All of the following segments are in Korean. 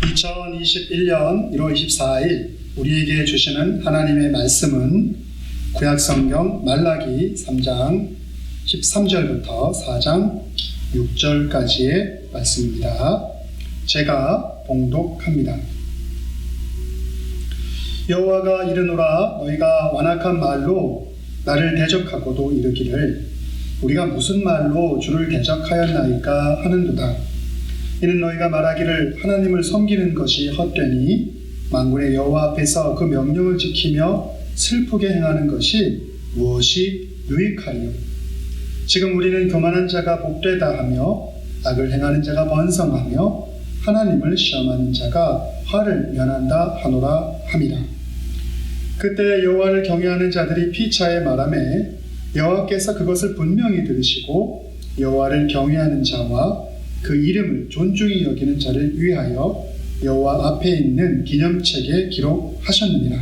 2021년 1월 24일 우리에게 주시는 하나님의 말씀은 구약성경 말라기 3장 13절부터 4장 6절까지의 말씀입니다. 제가 봉독합니다. 여호와가 이르노라, 너희가 완악한 말로 나를 대적하고도 이르기를 우리가 무슨 말로 주를 대적하였나이까 하는도다. 이는 너희가 말하기를 하나님을 섬기는 것이 헛되니 만군의 여호와 앞에서 그 명령을 지키며 슬프게 행하는 것이 무엇이 유익하리요. 지금 우리는 교만한 자가 복되다 하며 악을 행하는 자가 번성하며 하나님을 시험하는 자가 화를 면한다 하노라 함이라. 그때 여호와를 경외하는 자들이 피차에 말하매 여호와께서 그것을 분명히 들으시고 여호와를 경외하는 자와 그 이름을 존중히 여기는 자를 위하여 여호와 앞에 있는 기념책에 기록하셨느니라.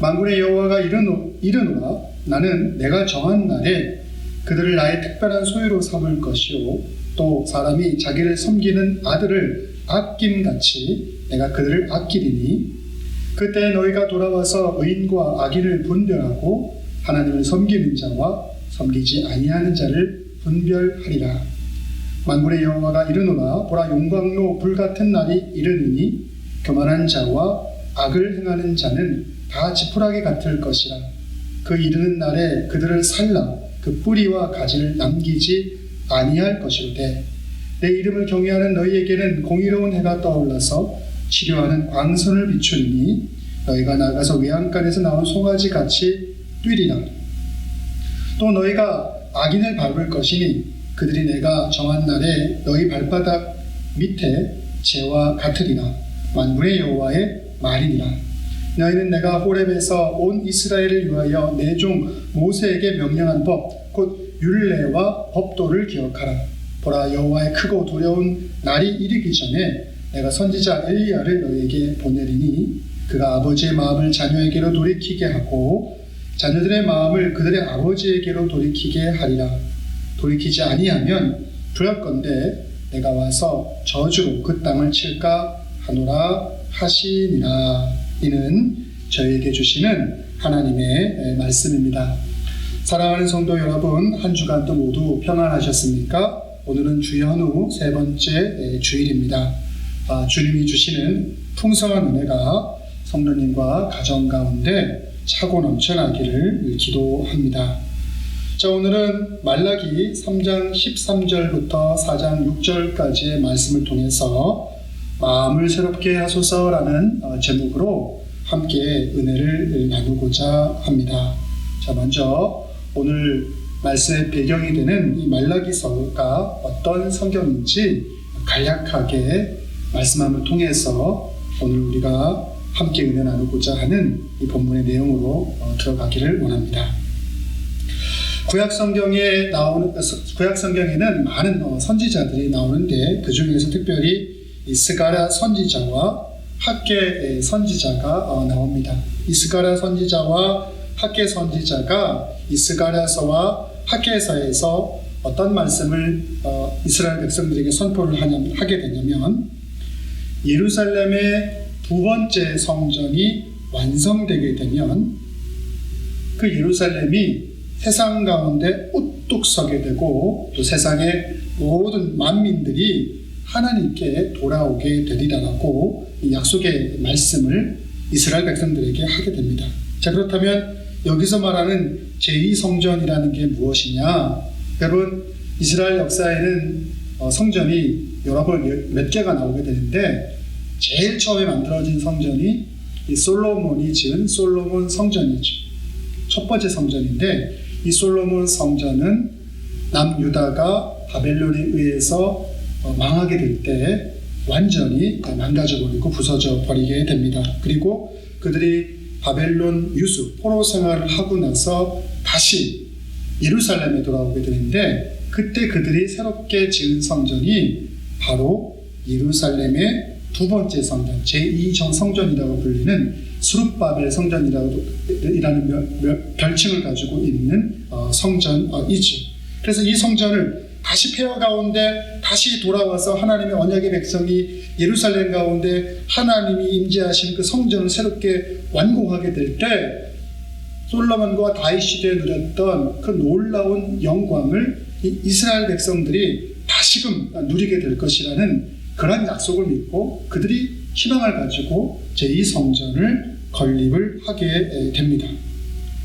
만군의 여호와가 이르노라, 나는 내가 정한 날에 그들을 나의 특별한 소유로 삼을 것이요 또 사람이 자기를 섬기는 아들을 아낌같이 내가 그들을 아끼리니 그때 너희가 돌아와서 의인과 악인을 분별하고 하나님을 섬기는 자와 섬기지 아니하는 자를 분별하리라. 만군의 여호와가 이르노라, 보라, 용광로 불같은 날이 이르니 교만한 자와 악을 행하는 자는 다 지푸라기 같을 것이라. 그 이르는 날에 그들을 살라 그 뿌리와 가지를 남기지 아니할 것이로되 내 이름을 경외하는 너희에게는 공의로운 해가 떠올라서 치료하는 광선을 비추리니 너희가 나가서 외양간에서 나온 송아지 같이 뛰리라. 또 너희가 악인을 밟을 것이니 그들이 내가 정한 날에 너희 발바닥 밑에 재와 같으리라. 만군의 여호와의 말이니라. 너희는 내가 호렙에서 온 이스라엘을 위하여 내 종 모세에게 명령한 법 곧 율례와 법도를 기억하라. 보라, 여호와의 크고 두려운 날이 이르기 전에 내가 선지자 엘리야를 너희에게 보내리니 그가 아버지의 마음을 자녀에게로 돌이키게 하고 자녀들의 마음을 그들의 아버지에게로 돌이키게 하리라. 돌이키지 아니하면 두렵건대 내가 와서 저주로 그 땅을 칠까 하노라 하시니라. 이는 저희에게 주시는 하나님의 말씀입니다. 사랑하는 성도 여러분, 한 주간도 모두 평안하셨습니까? 오늘은 주연후 세 번째 주일입니다. 주님이 주시는 풍성한 은혜가 성도님과 가정 가운데 차고 넘쳐나기를 기도합니다. 자, 오늘은 말라기 3장 13절부터 4장 6절까지의 말씀을 통해서 마음을 새롭게 하소서라는 제목으로 함께 은혜를 나누고자 합니다. 자, 먼저 오늘 말씀의 배경이 되는 이 말라기서가 어떤 성경인지 간략하게 말씀함을 통해서 오늘 우리가 함께 은혜 나누고자 하는 이 본문의 내용으로 들어가기를 원합니다. 구약성경에는 많은 선지자들이 나오는데 그 중에서 특별히 이 스가랴 선지자와 학개 선지자가 나옵니다. 이 스가랴 선지자와 학개 선지자가 이 스가랴서와 학개서에서 어떤 말씀을 이스라엘 백성들에게 선포를 하게 되냐면 예루살렘의 두 번째 성전이 완성되게 되면 그 예루살렘이 세상 가운데 우뚝 서게 되고 또 세상의 모든 만민들이 하나님께 돌아오게 되리라고 이 약속의 말씀을 이스라엘 백성들에게 하게 됩니다. 자, 그렇다면 여기서 말하는 제2성전이라는 게 무엇이냐? 여러분, 이스라엘 역사에는 성전이 여러 번 몇 개가 나오게 되는데 제일 처음에 만들어진 성전이 이 솔로몬이 지은 솔로몬 성전이죠. 첫 번째 성전인데 이 솔로몬 성전은 남유다가 바벨론에 의해서 망하게 될 때 완전히 망가져버리고 부서져 버리게 됩니다. 그리고 그들이 바벨론 유수, 포로 생활을 하고 나서 다시 예루살렘에 돌아오게 되는데 그때 그들이 새롭게 지은 성전이 바로 예루살렘의 두 번째 성전, 제2성전이라고 불리는 스룹바벨 성전이라는 별칭을 가지고 있는 성전이죠. 그래서 이 성전을 다시 폐허 가운데 다시 돌아와서 하나님의 언약의 백성이 예루살렘 가운데 하나님이 임재하신 그 성전을 새롭게 완공하게 될 때 솔로몬과 다윗 시대에 누렸던 그 놀라운 영광을 이스라엘 백성들이 다시금 누리게 될 것이라는 그런 약속을 믿고 그들이 희망을 가지고 제2성전을 건립을 하게 됩니다.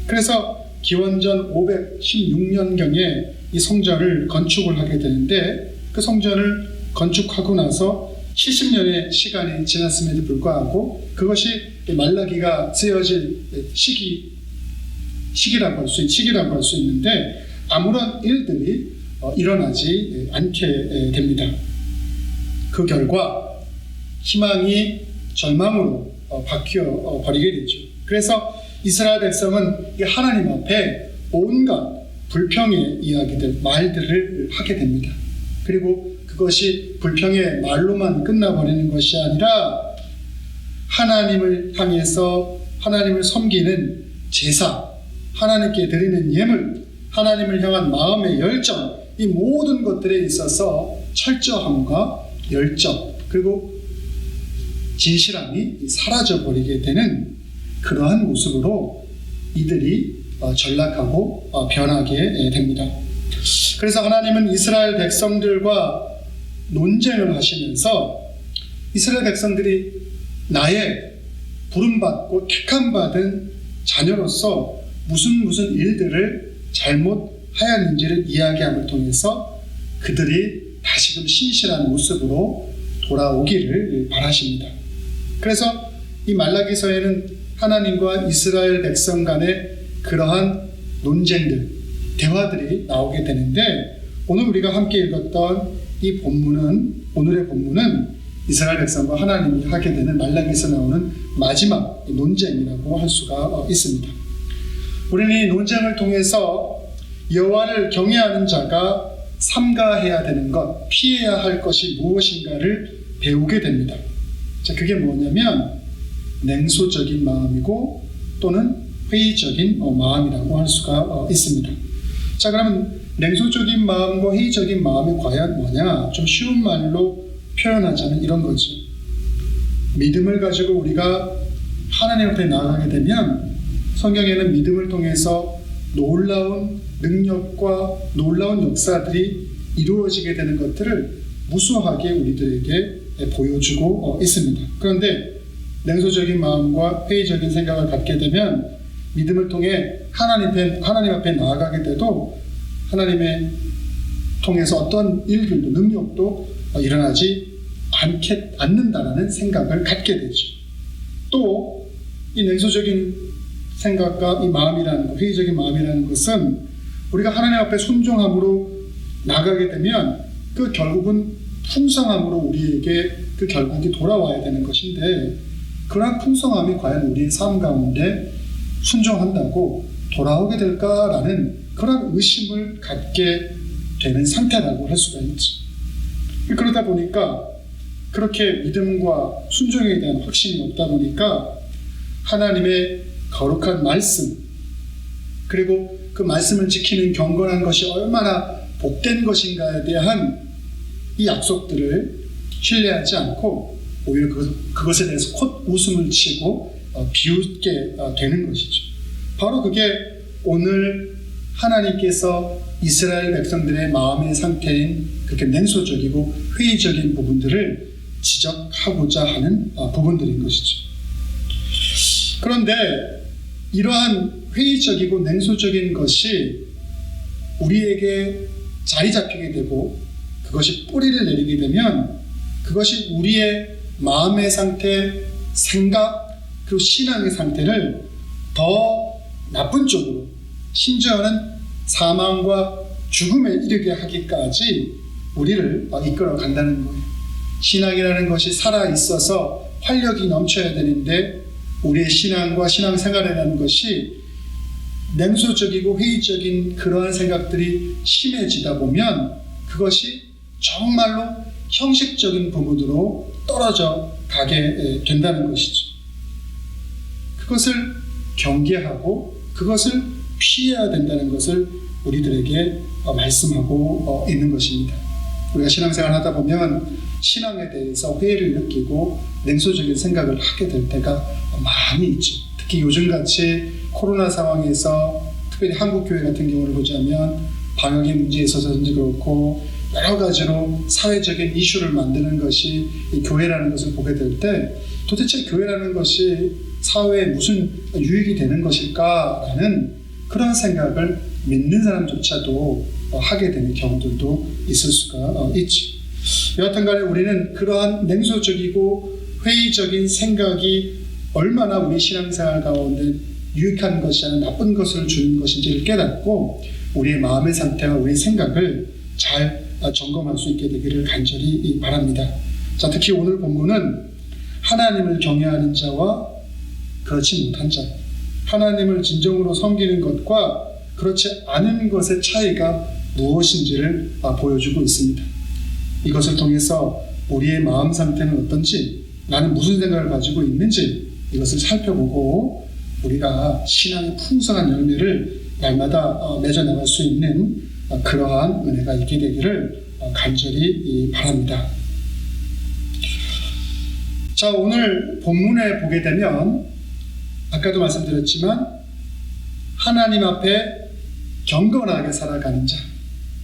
그래서 기원전 516년경에 이 성전을 건축을 하게 되는데 그 성전을 건축하고 나서 70년의 시간이 지났음에도 불구하고 그것이 말라기가 쓰여질 시기라고 할 수 있는데 아무런 일들이 일어나지 않게 됩니다. 그 결과 희망이 절망으로 바뀌어 버리게 되죠. 그래서 이스라엘 백성은 하나님 앞에 온갖 불평의 이야기들, 말들을 하게 됩니다. 그리고 그것이 불평의 말로만 끝나버리는 것이 아니라 하나님을 향해서 하나님을 섬기는 제사, 하나님께 드리는 예물, 하나님을 향한 마음의 열정, 이 모든 것들에 있어서 철저함과 열정 그리고 진실함이 사라져버리게 되는 그러한 모습으로 이들이 전락하고 변하게 됩니다. 그래서 하나님은 이스라엘 백성들과 논쟁을 하시면서 이스라엘 백성들이 나의 부름받고 택함받은 자녀로서 무슨 일들을 잘못하였는지를 이야기함을 통해서 그들이 다시금 신실한 모습으로 돌아오기를 바라십니다. 그래서 이 말라기서에는 하나님과 이스라엘 백성 간의 그러한 논쟁들, 대화들이 나오게 되는데 오늘 우리가 함께 읽었던 오늘의 본문은 이스라엘 백성과 하나님이 하게 되는 말라기에서 나오는 마지막 논쟁이라고 할 수가 있습니다. 우리는 이 논쟁을 통해서 여호와를 경외하는 자가 삼가해야 되는 것, 피해야 할 것이 무엇인가를 배우게 됩니다. 자, 그게 뭐냐면 냉소적인 마음이고 또는 회의적인 마음이라고 할 수가 있습니다. 자, 그러면 냉소적인 마음과 회의적인 마음이 과연 뭐냐? 좀 쉬운 말로 표현하자면 이런 거죠. 믿음을 가지고 우리가 하나님 앞에 나아가게 되면 성경에는 믿음을 통해서 놀라운 능력과 놀라운 역사들이 이루어지게 되는 것들을 무수하게 우리들에게 보여주고 있습니다. 그런데 냉소적인 마음과 회의적인 생각을 갖게 되면 믿음을 통해 하나님 앞에 나아가게 돼도 하나님의 통해서 어떤 일들도 능력도 일어나지 않는다라는 생각을 갖게 되죠. 또 이 냉소적인 생각과 이 마음이라는 것, 회의적인 마음이라는 것은 우리가 하나님 앞에 순종함으로 나가게 되면 그 결국은 풍성함으로 우리에게 그 결국이 돌아와야 되는 것인데 그러한 풍성함이 과연 우리의 삶 가운데 순종한다고 돌아오게 될까라는 그런 의심을 갖게 되는 상태라고 할 수가 있죠. 그러다 보니까 그렇게 믿음과 순종에 대한 확신이 없다 보니까 하나님의 거룩한 말씀 그리고 그 말씀을 지키는 경건한 것이 얼마나 복된 것인가에 대한 이 약속들을 신뢰하지 않고 오히려 그것에 대해서 콧웃음을 치고 비웃게 되는 것이죠. 바로 그게 오늘 하나님께서 이스라엘 백성들의 마음의 상태인 그렇게 냉소적이고 회의적인 부분들을 지적하고자 하는 부분들인 것이죠. 그런데 이러한 회의적이고 냉소적인 것이 우리에게 자리 잡히게 되고 그것이 뿌리를 내리게 되면 그것이 우리의 마음의 상태, 생각, 그리고 신앙의 상태를 더 나쁜 쪽으로 심지어는 사망과 죽음에 이르게 하기까지 우리를 이끌어 간다는 거예요. 신앙이라는 것이 살아있어서 활력이 넘쳐야 되는데 우리의 신앙과 신앙생활이라는 것이 냉소적이고 회의적인 그러한 생각들이 심해지다 보면 그것이 정말로 형식적인 부분으로 떨어져 가게 된다는 것이죠. 그것을 경계하고 그것을 피해야 된다는 것을 우리들에게 말씀하고 있는 것입니다. 우리가 신앙생활 하다 보면 신앙에 대해서 회의를 느끼고 냉소적인 생각을 하게 될 때가 많이 있죠. 특히 요즘같이 코로나 상황에서 특별히 한국교회 같은 경우를 보자면 방역의 문제에 있어서든지 그렇고 여러 가지로 사회적인 이슈를 만드는 것이 이 교회라는 것을 보게 될 때 도대체 교회라는 것이 사회에 무슨 유익이 되는 것일까라는 그런 생각을 믿는 사람조차도 하게 되는 경우들도 있을 수가 있죠. 여하튼 간에 우리는 그러한 냉소적이고 회의적인 생각이 얼마나 우리 신앙생활 가운데 유익한 것이 아니라 나쁜 것을 주는 것인지를 깨닫고 우리의 마음의 상태와 우리의 생각을 잘 점검할 수 있게 되기를 간절히 바랍니다. 자, 특히 오늘 본문은 하나님을 경외하는 자와 그렇지 못한 자, 하나님을 진정으로 섬기는 것과 그렇지 않은 것의 차이가 무엇인지를 보여주고 있습니다. 이것을 통해서 우리의 마음 상태는 어떤지, 나는 무슨 생각을 가지고 있는지 이것을 살펴보고 우리가 신앙의 풍성한 열매를 날마다 맺어나갈 수 있는 그러한 은혜가 있게 되기를 간절히 바랍니다. 자, 오늘 본문에 보게 되면 아까도 말씀드렸지만 하나님 앞에 경건하게 살아가는 자,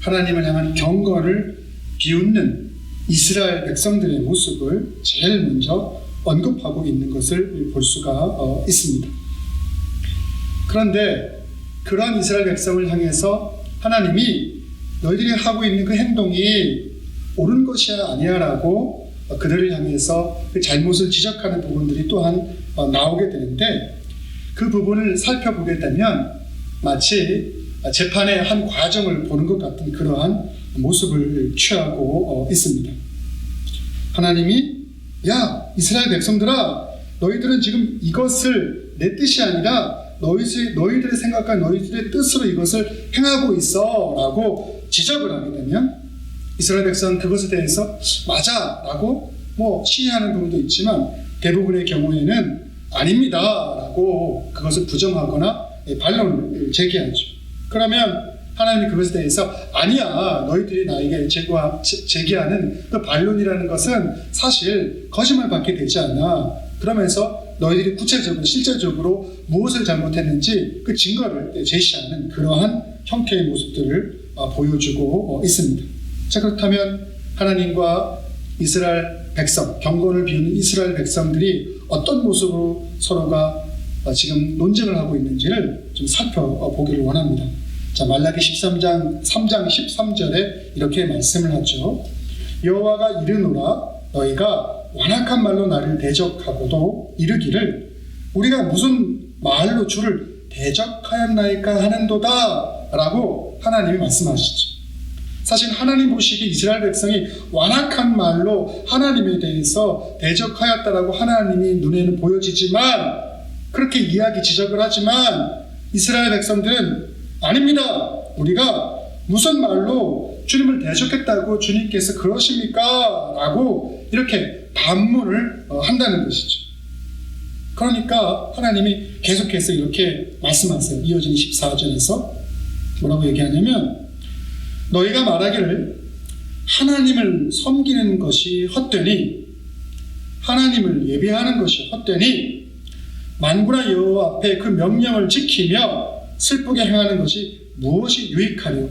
하나님을 향한 경건을 비웃는 이스라엘 백성들의 모습을 제일 먼저 언급하고 있는 것을 볼 수가 있습니다. 그런데 그러한 이스라엘 백성을 향해서 하나님이 너희들이 하고 있는 그 행동이 옳은 것이야 아니야 라고 그들을 향해서 그 잘못을 지적하는 부분들이 또한 나오게 되는데 그 부분을 살펴보게 되면 마치 재판의 한 과정을 보는 것 같은 그러한 모습을 취하고 있습니다. 하나님이 야 이스라엘 백성들아 너희들은 지금 이것을 내 뜻이 아니라 너희들의 생각과 너희들의 뜻으로 이것을 행하고 있어 라고 지적을 하게 되면 이스라엘 백성은 그것에 대해서 맞아 라고 시인하는 부분도 있지만 대부분의 경우에는 아닙니다 라고 그것을 부정하거나 반론을 제기하죠. 그러면 하나님이 그것에 대해서 아니야 너희들이 나에게 제기하는 그 반론이라는 것은 사실 거짓말밖에 되지 않아. 그러면서 너희들이 구체적으로 실제적으로 무엇을 잘못했는지 그 증거를 제시하는 그러한 형태의 모습들을 보여주고 있습니다. 자, 그렇다면 하나님과 이스라엘 백성, 경건을 비우는 이스라엘 백성들이 어떤 모습으로 서로가 지금 논쟁을 하고 있는지를 좀 살펴보기를 원합니다. 자, 말라기 13장 3장 13절에 이렇게 말씀을 하죠. 여호와가 이르노라 너희가 완악한 말로 나를 대적하고도 이르기를 우리가 무슨 말로 주를 대적하였나이까 하는도다 라고 하나님이 말씀하시죠. 사실 하나님 보시기에 이스라엘 백성이 완악한 말로 하나님에 대해서 대적하였다라고 하나님이 눈에는 보여지지만 그렇게 이야기 지적을 하지만 이스라엘 백성들은 아닙니다. 우리가 무슨 말로 주님을 대적했다고 주님께서 그러십니까? 라고 이렇게 반문을 한다는 것이죠. 그러니까 하나님이 계속해서 이렇게 말씀하세요. 이어지는 14절에서 뭐라고 얘기하냐면 너희가 말하기를 하나님을 섬기는 것이 헛되니 하나님을 예배하는 것이 헛되니 만군의 여호와 앞에 그 명령을 지키며 슬프게 행하는 것이 무엇이 유익하려.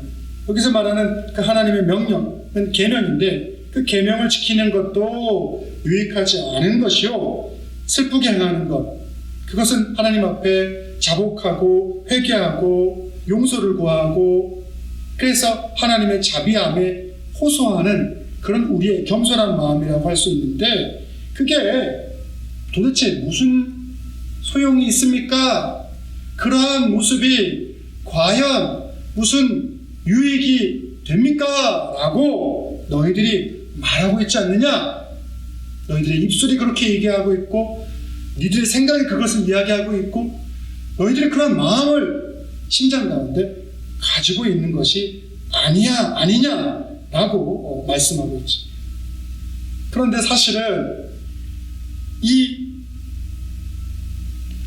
여기서 말하는 그 하나님의 명령은 계명인데 그 계명을 지키는 것도 유익하지 않은 것이요 슬프게 행하는 것 그것은 하나님 앞에 자복하고 회개하고 용서를 구하고 그래서 하나님의 자비함에 호소하는 그런 우리의 겸손한 마음이라고 할 수 있는데 그게 도대체 무슨 소용이 있습니까? 그러한 모습이 과연 무슨 유익이 됩니까? 라고 너희들이 말하고 있지 않느냐? 너희들의 입술이 그렇게 얘기하고 있고 너희들의 생각이 그것을 이야기하고 있고 너희들이 그런 마음을 심장 가운데 가지고 있는 것이 아니냐라고 말씀하고 있죠. 그런데 사실은 이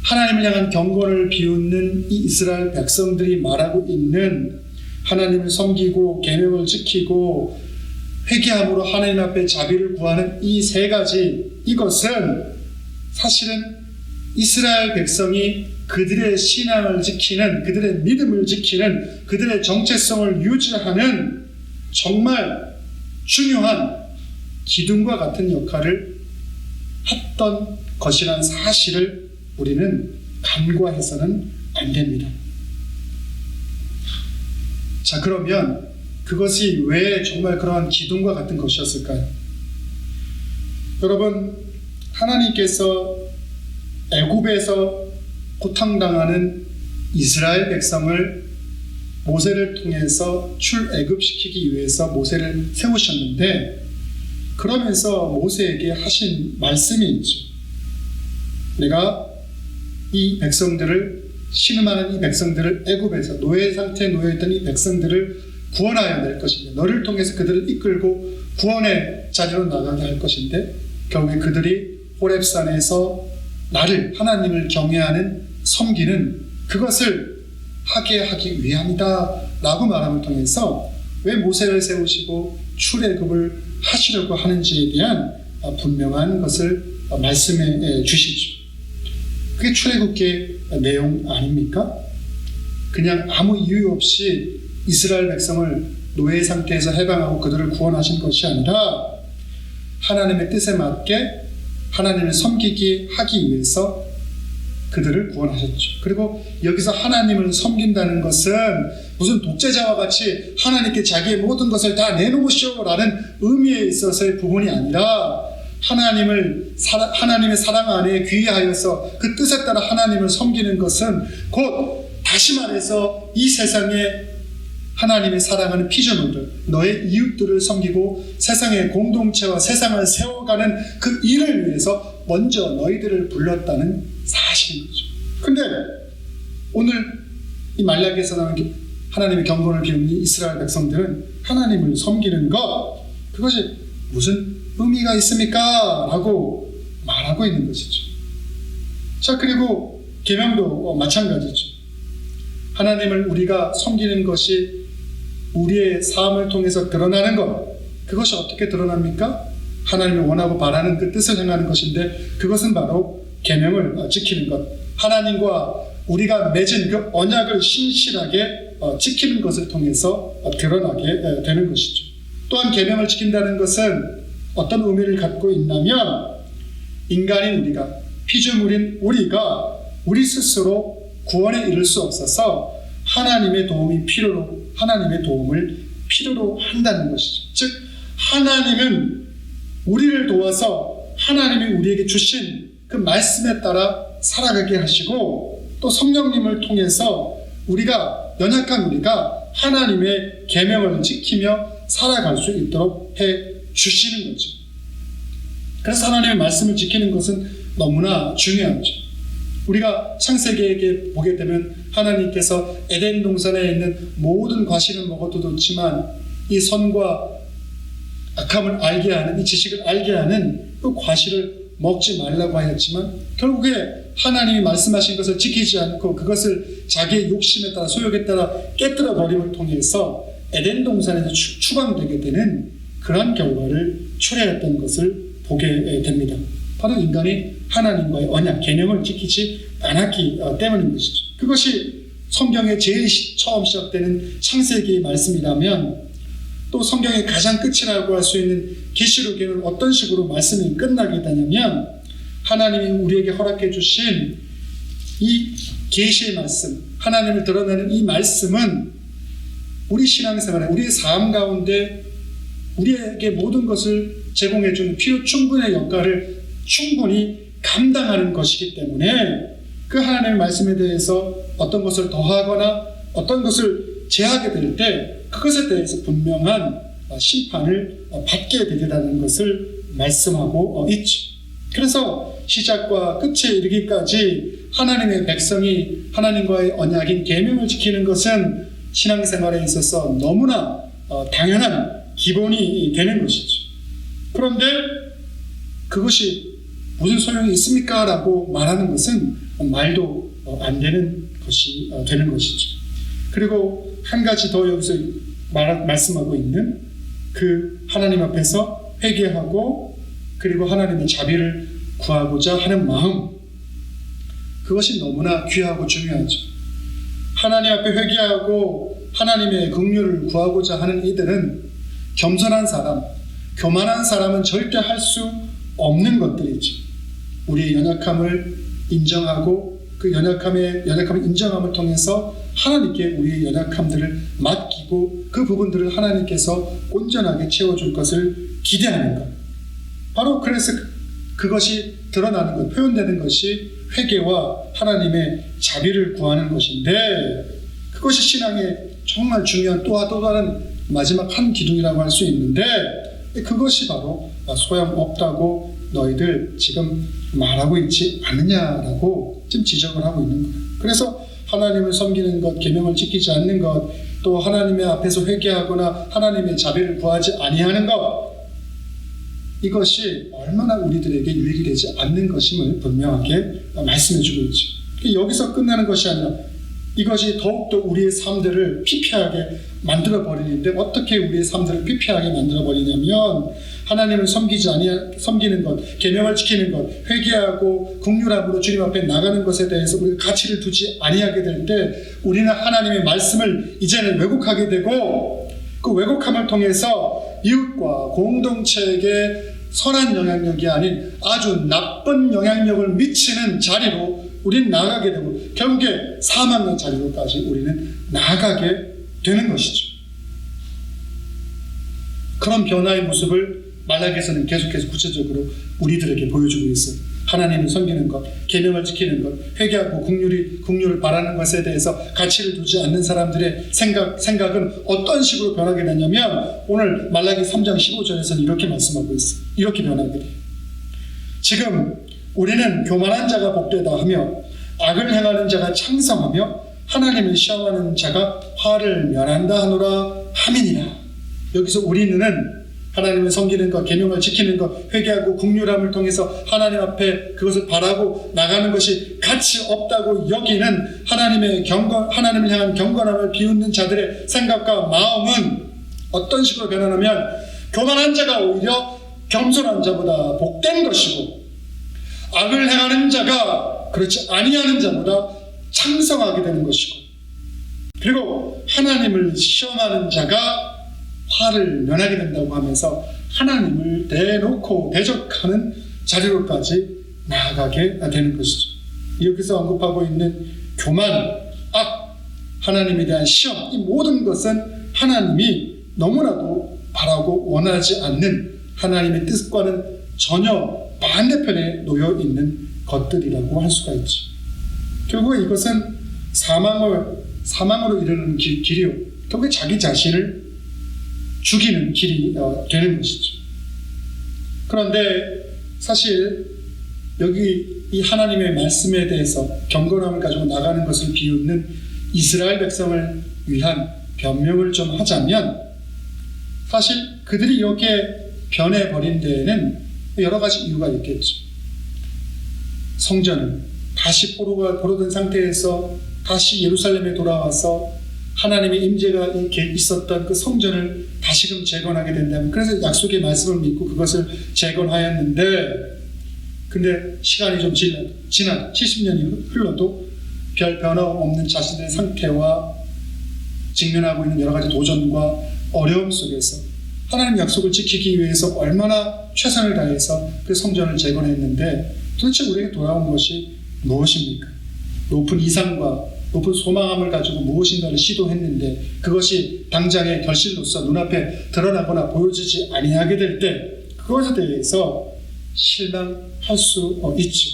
하나님을 향한 경건을 비웃는 이 이스라엘 백성들이 말하고 있는 하나님을 섬기고 계명을 지키고 회개함으로 하나님 앞에 자비를 구하는 이 세 가지, 이것은 사실은 이스라엘 백성이 그들의 신앙을 지키는, 그들의 믿음을 지키는, 그들의 정체성을 유지하는 정말 중요한 기둥과 같은 역할을 했던 것이라는 사실을 우리는 간과해서는 안 됩니다. 자, 그러면 그것이 왜 정말 그러한 기둥과 같은 것이었을까요? 여러분, 하나님께서 애굽에서 고통당하는 이스라엘 백성을 모세를 통해서 출애굽시키기 위해서 모세를 세우셨는데, 그러면서 모세에게 하신 말씀이 있죠. 내가 이 백성들을, 신음하는 이 백성들을, 애굽에서 노예 상태에 놓여있던 이 백성들을 구원하여 낼 것인데, 너를 통해서 그들을 이끌고 구원의 자리로 나가게 할 것인데, 결국에 그들이 호렙산에서 나를, 하나님을 경외하는, 섬기는 그것을 하게 하기 위함이다 라고 말함을 통해서 왜 모세를 세우시고 출애굽을 하시려고 하는지에 대한 분명한 것을 말씀해 주시죠. 그게 출애굽기의 내용 아닙니까? 그냥 아무 이유 없이 이스라엘 백성을 노예 상태에서 해방하고 그들을 구원하신 것이 아니라 하나님의 뜻에 맞게 하나님을 섬기게 하기 위해서 그들을 구원하셨죠. 그리고 여기서 하나님을 섬긴다는 것은 무슨 독재자와 같이 하나님께 자기의 모든 것을 다 내놓으시오라는 의미에 있어서의 부분이 아니라 하나님의 사랑 안에 귀하여서 그 뜻에 따라 하나님을 섬기는 것은 곧 다시 말해서 이 세상에 하나님의 사랑하는 피조물들, 너의 이웃들을 섬기고 세상의 공동체와 세상을 세워가는 그 일을 위해서 먼저 너희들을 불렀다는 사실인 거죠. 근데 오늘 이 말라기에서 나오는 하나님의 경건을 비우는 이스라엘 백성들은 하나님을 섬기는 것, 그것이 무슨 의미가 있습니까? 라고 말하고 있는 것이죠. 자, 그리고 계명도 마찬가지죠. 하나님을 우리가 섬기는 것이 우리의 삶을 통해서 드러나는 것, 그것이 어떻게 드러납니까? 하나님이 원하고 바라는 그 뜻을 행하는 것인데, 그것은 바로 계명을 지키는 것, 하나님과 우리가 맺은 그 언약을 신실하게 지키는 것을 통해서 드러나게 되는 것이죠. 또한 계명을 지킨다는 것은 어떤 의미를 갖고 있냐면, 인간인 우리가, 피조물인 우리가 우리 스스로 구원에 이를 수 없어서 하나님의 도움을 필요로 한다는 것이죠. 즉, 하나님은 우리를 도와서 하나님이 우리에게 주신 그 말씀에 따라 살아가게 하시고, 또 성령님을 통해서 연약한 우리가 하나님의 계명을 지키며 살아갈 수 있도록 해 주시는 거죠. 그래서 하나님의 말씀을 지키는 것은 너무나 중요하죠. 우리가 창세기에 보게 되면 하나님께서 에덴 동산에 있는 모든 과실을 먹어도 좋지만 이 선과 악함을 알게 하는, 이 지식을 알게 하는 그 과실을 먹지 말라고 하였지만, 결국에 하나님이 말씀하신 것을 지키지 않고 그것을 자기의 욕심에 따라, 소욕에 따라 깨뜨려 버림을 통해서 에덴 동산에서 추방되게 되는 그러한 결과를 초래했던 것을 보게 됩니다. 바로 인간이 하나님과의 언약, 계명을 지키지 않았기 때문인 것이죠. 그것이 성경의 제일 처음 시작되는 창세기의 말씀이라면, 또 성경의 가장 끝이라고 할 수 있는 계시록에는 어떤 식으로 말씀이 끝나게 되냐면, 하나님이 우리에게 허락해 주신 이 계시의 말씀, 하나님을 드러내는 이 말씀은 우리 신앙생활에, 우리의 삶 가운데 우리에게 모든 것을 제공해 주는 필요 충분의 역할을 충분히 감당하는 것이기 때문에, 그 하나님의 말씀에 대해서 어떤 것을 더하거나 어떤 것을 제하게 될 때 그것에 대해서 분명한 심판을 받게 되리라는 것을 말씀하고 있죠. 그래서 시작과 끝에 이르기까지 하나님의 백성이 하나님과의 언약인 계명을 지키는 것은 신앙생활에 있어서 너무나 당연한 기본이 되는 것이죠. 그런데 그것이 무슨 소용이 있습니까? 라고 말하는 것은 말도 안 되는 것이 되는 것이죠. 그리고 한 가지 더 여기서 말씀하고 있는 그 하나님 앞에서 회개하고 그리고 하나님의 자비를 구하고자 하는 마음, 그것이 너무나 귀하고 중요하죠. 하나님 앞에 회개하고 하나님의 긍휼을 구하고자 하는 이들은 겸손한 사람, 교만한 사람은 절대 할 수 없는 것들이죠. 우리의 연약함을 인정하고 그 연약함을 인정함을 통해서 하나님께 우리의 연약함들을 맡기고 그 부분들을 하나님께서 온전하게 채워줄 것을 기대하는 것. 바로 그래서 그것이 드러나는 것, 표현되는 것이 회개와 하나님의 자비를 구하는 것인데, 그것이 신앙의 정말 중요한 또 다른 마지막 한 기둥이라고 할 수 있는데, 그것이 바로 소용없다고 너희들 지금 말하고 있지 않느냐라고 지금 지적을 하고 있는 거예요. 그래서 하나님을 섬기는 것, 계명을 지키지 않는 것, 또 하나님의 앞에서 회개하거나 하나님의 자비를 구하지 아니하는 것, 이것이 얼마나 우리들에게 유익이 되지 않는 것임을 분명하게 말씀해주고 있죠. 여기서 끝나는 것이 아니라 이것이 더욱더 우리의 삶들을 피폐하게 만들어버리는데, 어떻게 우리의 삶들을 피폐하게 만들어버리냐면, 하나님을 섬기는 것, 계명을 지키는 것, 회개하고 긍휼함으로 주님 앞에 나가는 것에 대해서 우리가 가치를 두지 아니하게 될 때, 우리는 하나님의 말씀을 이제는 왜곡하게 되고, 그 왜곡함을 통해서 이웃과 공동체에게 선한 영향력이 아닌 아주 나쁜 영향력을 미치는 자리로 우리는 나아가게 되고, 결국에 사망의 자리로까지 우리는 나아가게 되는 것이죠. 그런 변화의 모습을 말라기에서는 계속해서 구체적으로 우리들에게 보여주고 있어요. 하나님을 섬기는 것, 계명을 지키는 것, 회개하고 긍휼을 바라는 것에 대해서 가치를 두지 않는 사람들의 생각은 어떤 식으로 변하게 되냐면, 오늘 말라기 3장 15절에서는 이렇게 말씀하고 있어요. 이렇게 변하게 돼요. 지금 우리는 교만한 자가 복되다 하며 악을 행하는 자가 창성하며 하나님을 시험하는 자가 화를 면한다 하노라 함이니라. 여기서 우리는 하나님을 섬기는 것, 계명을 지키는 것, 회개하고 긍휼함을 통해서 하나님 앞에 그것을 바라고 나가는 것이 가치 없다고 여기는 하나님을 향한 경건함을 비웃는 자들의 생각과 마음은 어떤 식으로 변하냐면, 교만한 자가 오히려 겸손한 자보다 복된 것이고, 악을 행하는 자가 그렇지 아니하는 자보다 창성하게 되는 것이고, 그리고 하나님을 시험하는 자가 화를 면하게 된다고 하면서 하나님을 대놓고 대적하는 자리로까지 나아가게 되는 것이죠. 여기서 언급하고 있는 교만, 악, 하나님에 대한 시험, 이 모든 것은 하나님이 너무나도 바라고 원하지 않는 하나님의 뜻과는 전혀 반대편에 놓여 있는 것들이라고 할 수가 있죠. 결국 이것은 사망으로 이르는 길이요, 결국 자기 자신을 죽이는 길이 되는 것이죠. 그런데 사실 여기 이 하나님의 말씀에 대해서 경건함을 가지고 나가는 것을 비웃는 이스라엘 백성을 위한 변명을 좀 하자면, 사실 그들이 이렇게 변해버린 데에는 여러 가지 이유가 있겠죠. 성전을 다시 포로된 상태에서 다시 예루살렘에 돌아와서 하나님의 임재가 있었던 그 성전을 다시금 재건하게 된다면, 그래서 약속의 말씀을 믿고 그것을 재건하였는데, 근데 시간이 좀 지나 70년이 흘러도 별 변화 없는 자신의 상태와 직면하고 있는 여러 가지 도전과 어려움 속에서 하나님 약속을 지키기 위해서 얼마나 최선을 다해서 그 성전을 재건했는데, 도대체 우리에게 돌아온 것이 무엇입니까? 높은 이상과 높은 소망함을 가지고 무엇인가를 시도했는데 그것이 당장의 결실로서 눈앞에 드러나거나 보여지지 아니하게 될 때, 그것에 대해서 실망할 수 있죠.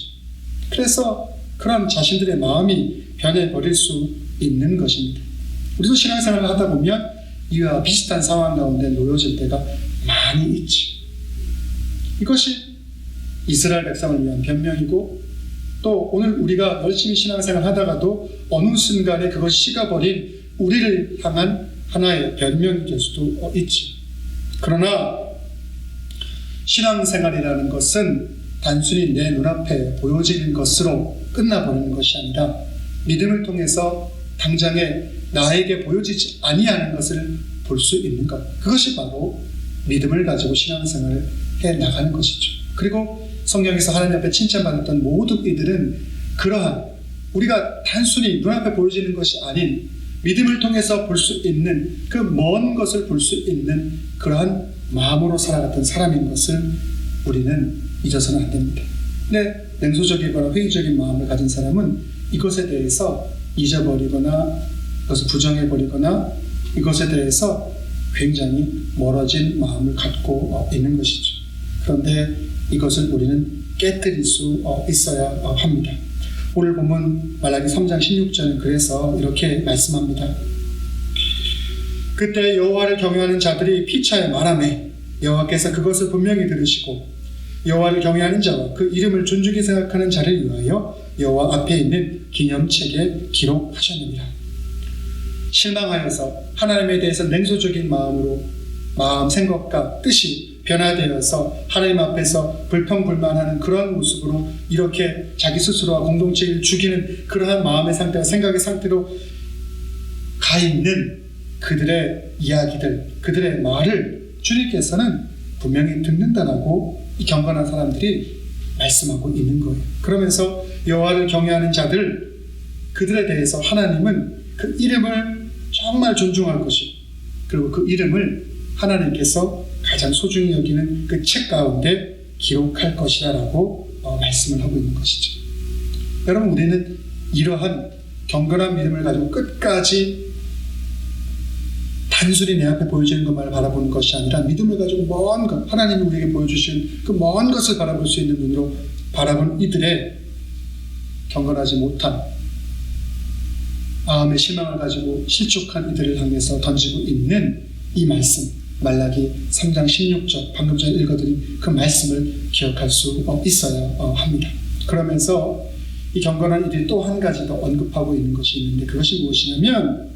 그래서 그런 자신들의 마음이 변해버릴 수 있는 것입니다. 우리도 신앙생활을 하다 보면 이와 비슷한 상황 가운데 놓여질 때가 많이 있지. 이것이 이스라엘 백성을 위한 변명이고, 또 오늘 우리가 열심히 신앙생활 하다가도 어느 순간에 그것이 식어버린 우리를 향한 하나의 변명이 될 수도 있지. 그러나 신앙생활이라는 것은 단순히 내 눈앞에 보여지는 것으로 끝나버리는 것이 아니라, 믿음을 통해서 당장의 나에게 보여지지 아니하는 것을 볼 수 있는 것, 그것이 바로 믿음을 가지고 신앙생활을 해나가는 것이죠. 그리고 성경에서 하나님 앞에 칭찬받았던 모든 이들은 그러한 우리가 단순히 눈앞에 보여지는 것이 아닌 믿음을 통해서 볼 수 있는 그 먼 것을 볼 수 있는 그러한 마음으로 살아갔던 사람인 것을 우리는 잊어서는 안 됩니다. 근데 냉소적이거나 회의적인 마음을 가진 사람은 이것에 대해서 잊어버리거나 이것을 부정해버리거나 이것에 대해서 굉장히 멀어진 마음을 갖고 있는 것이죠. 그런데 이것을 우리는 깨뜨릴 수 있어야 합니다. 오늘 보면 말라기 3장 16절은 그래서 이렇게 말씀합니다. 그때 여호와를 경외하는 자들이 피차에 말하매 여호와께서 그것을 분명히 들으시고 여호와를 경외하는 자와 그 이름을 존중히 생각하는 자를 위하여 여호와 앞에 있는 기념책에 기록하셨느니라. 실망하여서 하나님에 대해서 냉소적인 마음으로 마음, 생각과 뜻이 변화되어서 하나님 앞에서 불평불만하는 그런 모습으로 이렇게 자기 스스로와 공동체를 죽이는 그러한 마음의 상태와 생각의 상태로 가 있는 그들의 이야기들, 그들의 말을 주님께서는 분명히 듣는다라고 이 경건한 사람들이 말씀하고 있는 거예요. 그러면서 여호와를 경외하는 자들, 그들에 대해서 하나님은 그 이름을 정말 존중할 것이고 그리고 그 이름을 하나님께서 가장 소중히 여기는 그 책 가운데 기록할 것이라고 말씀을 하고 있는 것이죠. 여러분, 우리는 이러한 경건한 믿음을 가지고 끝까지 단순히 내 앞에 보여지는 것만을 바라보는 것이 아니라 믿음을 가지고 먼 것, 하나님이 우리에게 보여주신 그 먼 것을 바라볼 수 있는 눈으로 바라본 이들의 경건하지 못한 마음의 실망을 가지고 실족한 이들을 향해서 던지고 있는 이 말씀, 말라기 3장 16절, 방금 전에 읽어드린 그 말씀을 기억할 수 있어야 합니다. 그러면서 이 경건한 이들이 또 한 가지 더 언급하고 있는 것이 있는데 그것이 무엇이냐면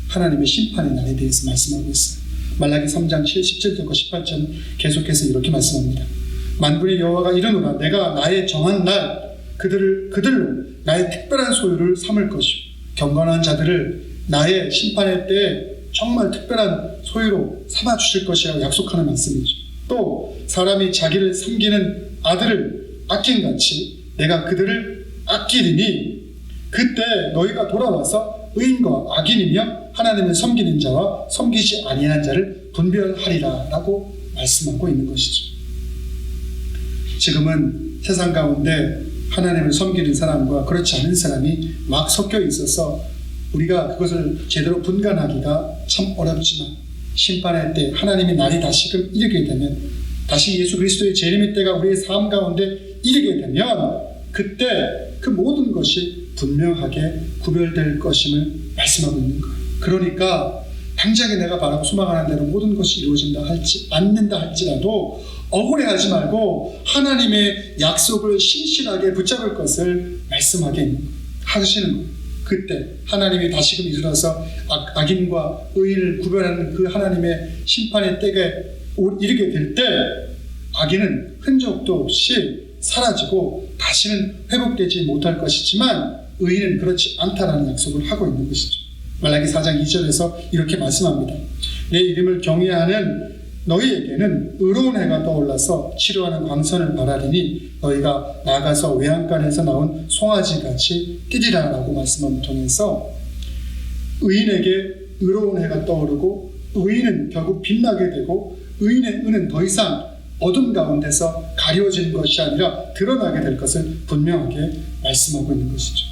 하나님의 심판의 날에 대해서 말씀하고 있어요. 말라기 3장 17절과 18절 계속해서 이렇게 말씀합니다. 만군의 여호와가 이르노라 내가 나의 정한 날 그들로 나의 특별한 소유를 삼을 것이요 경건한 자들을 나의 심판의 때에 정말 특별한 소유로 삼아 주실 것이라고 약속하는 말씀이죠. 또 사람이 자기를 섬기는 아들을 아낀같이 내가 그들을 아끼리니 그때 너희가 돌아와서 의인과 악인이며 하나님을 섬기는 자와 섬기지 아니하는 자를 분별하리라 라고 말씀하고 있는 것이죠. 지금은 세상 가운데 하나님을 섬기는 사람과 그렇지 않은 사람이 막 섞여 있어서 우리가 그것을 제대로 분간하기가 참 어렵지만 심판의 때 하나님의 날이 다시금 이르게 되면 다시 예수 그리스도의 재림의 때가 우리의 삶 가운데 이르게 되면 그때 그 모든 것이 분명하게 구별될 것임을 말씀하고 있는 거예요. 그러니까 당장에 내가 바라고 소망하는 대로 모든 것이 이루어진다 않는다 할지라도 억울해하지 말고 하나님의 약속을 신실하게 붙잡을 것을 말씀하게 하시는 거예요. 그때 하나님이 다시금 이르러서 악인과 의인을 구별하는 그 하나님의 심판의 때가 이르게 될 때 악인은 흔적도 없이 사라지고 다시는 회복되지 못할 것이지만 의인은 그렇지 않다라는 약속을 하고 있는 것이죠. 말라기 4장 2절에서 이렇게 말씀합니다. 내 이름을 경외하는 너희에게는 의로운 해가 떠올라서 치료하는 광선을 바라리니 너희가 나가서 외양간에서 나온 송아지같이 뛰리라 라고 말씀함을 통해서 의인에게 의로운 해가 떠오르고 의인은 결국 빛나게 되고 의인의 은은 더 이상 어둠 가운데서 가려진 것이 아니라 드러나게 될 것을 분명하게 말씀하고 있는 것이죠.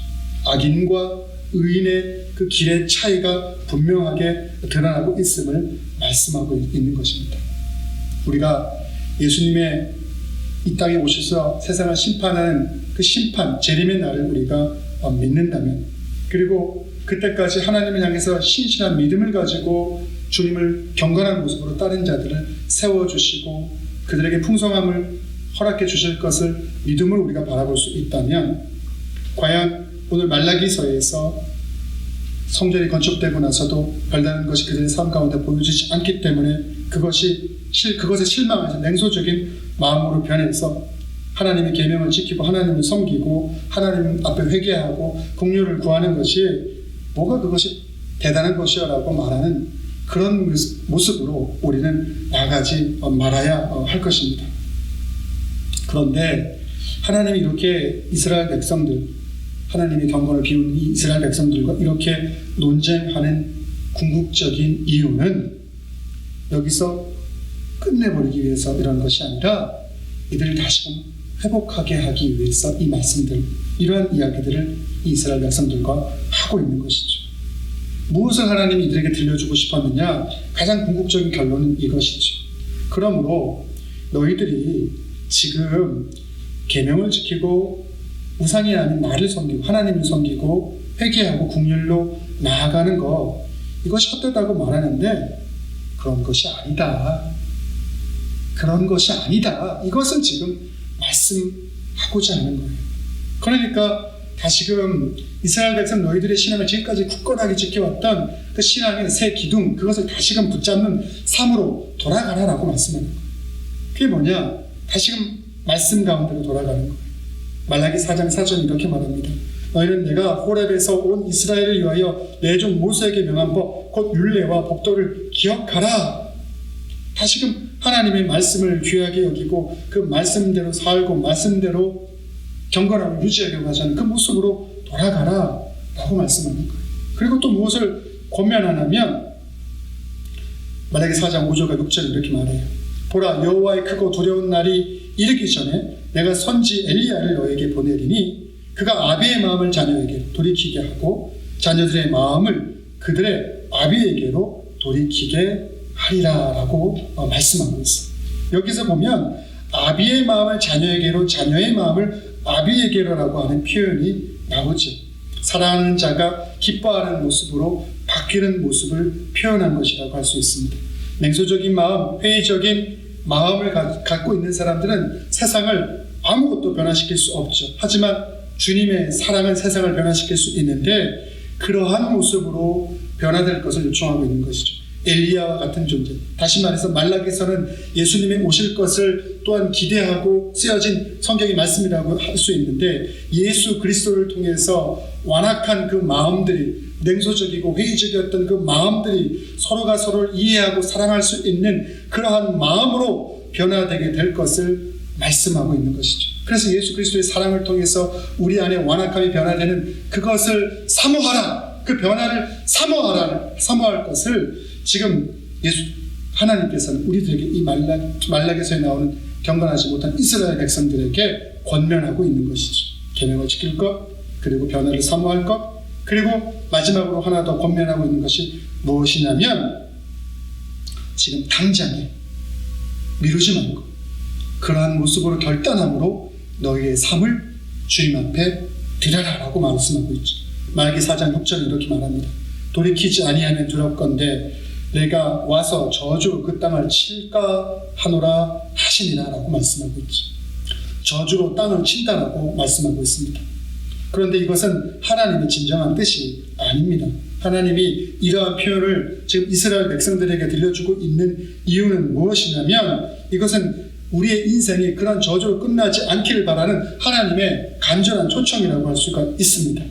악인과 의인의 그 길의 차이가 분명하게 드러나고 있음을 말씀하고 있는 것입니다. 우리가 예수님의 이 땅에 오셔서 세상을 심판하는 그 심판, 재림의 날을 우리가 믿는다면 그리고 그때까지 하나님을 향해서 신실한 믿음을 가지고 주님을 경건한 모습으로 따른 자들을 세워주시고 그들에게 풍성함을 허락해 주실 것을 믿음으로 우리가 바라볼 수 있다면 과연 오늘 말라기서에서 성전이 건축되고 나서도 별다른 것이 그들의 삶 가운데 보여지지 않기 때문에 그것에 실망해서 냉소적인 마음으로 변해서 하나님의 계명을 지키고 하나님을 섬기고 하나님 앞에 회개하고 긍휼을 구하는 것이 뭐가 그것이 대단한 것이라고 말하는 그런 모습으로 우리는 나아가지 말아야 할 것입니다. 그런데 하나님이 이렇게 이스라엘 백성들, 하나님의 경건을 비운 이 이스라엘 백성들과 이렇게 논쟁하는 궁극적인 이유는 여기서 끝내버리기 위해서 이런 것이 아니라 이들을 다시금 회복하게 하기 위해서 이 말씀들, 이러한 이야기들을 이스라엘 백성들과 하고 있는 것이죠. 무엇을 하나님이 이들에게 들려주고 싶었느냐? 가장 궁극적인 결론은 이것이죠. 그러므로 너희들이 지금 계명을 지키고 우상이 아닌 나를 섬기고 하나님을 섬기고 회개하고 국률로 나아가는 것, 이것이 헛되다고 말하는데 그런 것이 아니다. 그런 것이 아니다. 이것을 지금 말씀하고자 하는 거예요. 그러니까 다시금 이스라엘 백성 너희들의 신앙을 지금까지 굳건하게 지켜왔던 그 신앙의 새 기둥, 그것을 다시금 붙잡는 삶으로 돌아가라라고 말씀하는 거예요. 그게 뭐냐? 다시금 말씀 가운데로 돌아가는 거예요. 말라기 4장 4절 이렇게 말합니다. 너희는 내가 호렙에서 온 이스라엘을 위하여 내 종 모세에게 명한 법, 곧 율례와 법도를 기억하라. 다시금 하나님의 말씀을 귀하게 여기고 그 말씀대로 살고 말씀대로 경건하고 유지하려고 하자는 그 모습으로 돌아가라 라고 말씀하는 거예요. 그리고 또 무엇을 권면하냐면 말라기 4장 5절과 6절 이렇게 말해요. 보라, 여호와의 크고 두려운 날이 이르기 전에 내가 선지 엘리야를 너에게 보내리니 그가 아비의 마음을 자녀에게 돌이키게 하고 자녀들의 마음을 그들의 아비에게로 돌이키게 하리라 라고 말씀하고 있어요. 여기서 보면 아비의 마음을 자녀에게로, 자녀의 마음을 아비에게로라고 하는 표현이 나오죠. 사랑하는 자가 기뻐하는 모습으로 바뀌는 모습을 표현한 것이라고 할 수 있습니다. 냉소적인 마음, 회의적인 마음을 갖고 있는 사람들은 세상을 아무것도 변화시킬 수 없죠. 하지만 주님의 사랑은 세상을 변화시킬 수 있는데 그러한 모습으로 변화될 것을 요청하고 있는 것이죠. 엘리야와 같은 존재. 다시 말해서 말라기서는 예수님이 오실 것을 또한 기대하고 쓰여진 성경의 말씀이라고 할 수 있는데 예수 그리스도를 통해서 완악한 그 마음들이, 냉소적이고 회의적이었던 그 마음들이 서로가 서로를 이해하고 사랑할 수 있는 그러한 마음으로 변화되게 될 것을 말씀하고 있는 것이죠. 그래서 예수 그리스도의 사랑을 통해서 우리 안에 완악함이 변화되는 그것을 사모하라. 그 변화를 사모할 것을 지금 하나님께서는 우리들에게 이 말라기서에 나오는 경건하지 못한 이스라엘 백성들에게 권면하고 있는 것이죠. 계명을 지킬 것, 그리고 변화를 사모할 것, 그리고 마지막으로 하나 더 권면하고 있는 것이 무엇이냐면 지금 당장에 미루지 말고 그러한 모습으로 결단함으로 너희의 삶을 주님 앞에 드려라라고 말씀하고 있죠. 말기 4장 6절 이렇게 말합니다. 돌이키지 아니하면 두렵건대 내가 와서 저주로 그 땅을 칠까 하노라 하시니라 라고 말씀하고 있죠. 저주로 땅을 친다라고 말씀하고 있습니다. 그런데 이것은 하나님의 진정한 뜻이 아닙니다. 하나님이 이러한 표현을 지금 이스라엘 백성들에게 들려주고 있는 이유는 무엇이냐면 이것은 우리의 인생이 그런 저주로 끝나지 않기를 바라는 하나님의 간절한 초청이라고 할 수가 있습니다.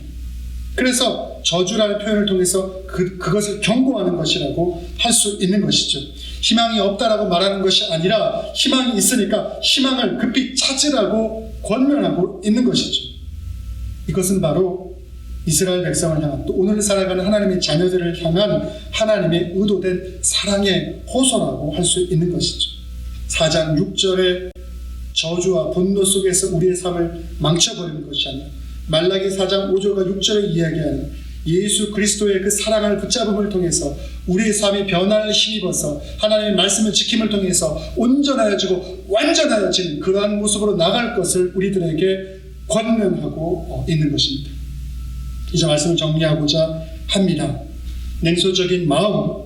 그래서 저주라는 표현을 통해서 그것을 경고하는 것이라고 할 수 있는 것이죠. 희망이 없다라고 말하는 것이 아니라 희망이 있으니까 희망을 급히 찾으라고 권면하고 있는 것이죠. 이것은 바로 이스라엘 백성을 향한, 또 오늘 살아가는 하나님의 자녀들을 향한 하나님의 의도된 사랑의 호소라고 할 수 있는 것이죠. 4장 6절의 저주와 분노 속에서 우리의 삶을 망쳐버리는 것이 아니라 말라기 4장 5절과 6절에 이야기하는 예수 그리스도의 그 사랑을 붙잡음을 통해서 우리의 삶이 변화를 힘입어서 하나님의 말씀을 지킴을 통해서 온전하여지고 완전하여지는 그러한 모습으로 나갈 것을 우리들에게 권면하고 있는 것입니다. 이제 말씀을 정리하고자 합니다. 냉소적인 마음,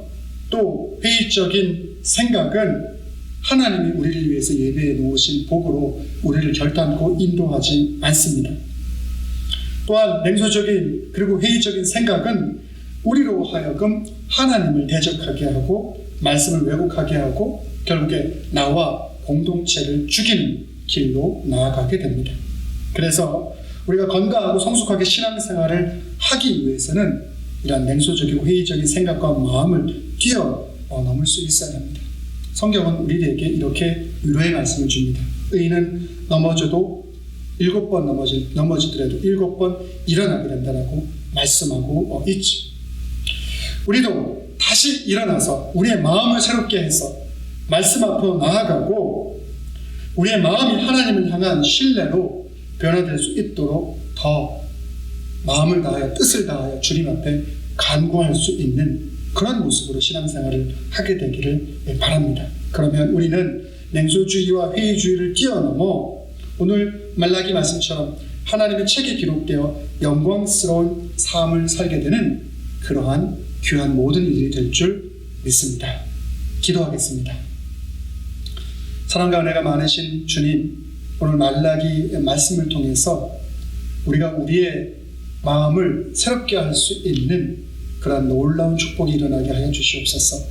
또 회의적인 생각은 하나님이 우리를 위해서 예배해 놓으신 복으로 우리를 결단코 인도하지 않습니다. 또한 냉소적인 그리고 회의적인 생각은 우리로 하여금 하나님을 대적하게 하고 말씀을 왜곡하게 하고 결국에 나와 공동체를 죽이는 길로 나아가게 됩니다. 그래서 우리가 건강하고 성숙하게 신앙생활을 하기 위해서는 이러한 냉소적이고 회의적인 생각과 마음을 뛰어넘을 수 있어야 합니다. 성경은 우리에게 이렇게 위로의 말씀을 줍니다. 의인은 넘어져도 7번 넘어지더라도 7번 일어나게 된다라고 말씀하고 있죠. 우리도 다시 일어나서 우리의 마음을 새롭게 해서 말씀 앞으로 나아가고 우리의 마음이 하나님을 향한 신뢰로 변화될 수 있도록 더 마음을 다하여 뜻을 다하여 주님 앞에 간구할 수 있는 그런 모습으로 신앙생활을 하게 되기를 바랍니다. 그러면 우리는 냉소주의와 회의주의를 뛰어넘어 오늘 말라기 말씀처럼 하나님의 책에 기록되어 영광스러운 삶을 살게 되는 그러한 귀한 모든 일이 될 줄 믿습니다. 기도하겠습니다. 사랑과 은혜가 많으신 주님, 오늘 말라기 말씀을 통해서 우리가 우리의 마음을 새롭게 할 수 있는 그런 놀라운 축복이 일어나게 하여 주시옵소서.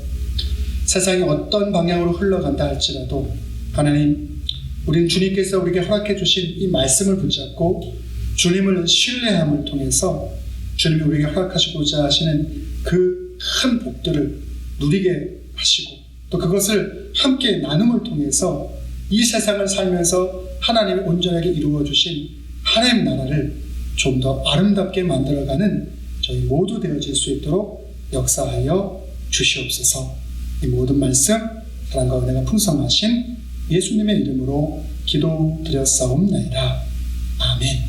세상이 어떤 방향으로 흘러간다 할지라도 하나님, 우리는 주님께서 우리에게 허락해 주신 이 말씀을 붙잡고 주님을 신뢰함을 통해서 주님이 우리에게 허락하시고자 하시는 그 큰 복들을 누리게 하시고 또 그것을 함께 나눔을 통해서 이 세상을 살면서 하나님이 온전하게 이루어 주신 하나님 나라를 좀 더 아름답게 만들어가는 저희 모두 되어질 수 있도록 역사하여 주시옵소서. 이 모든 말씀 사랑과 은혜가 풍성하신 예수님의 이름으로 기도드렸사옵나이다. 아멘.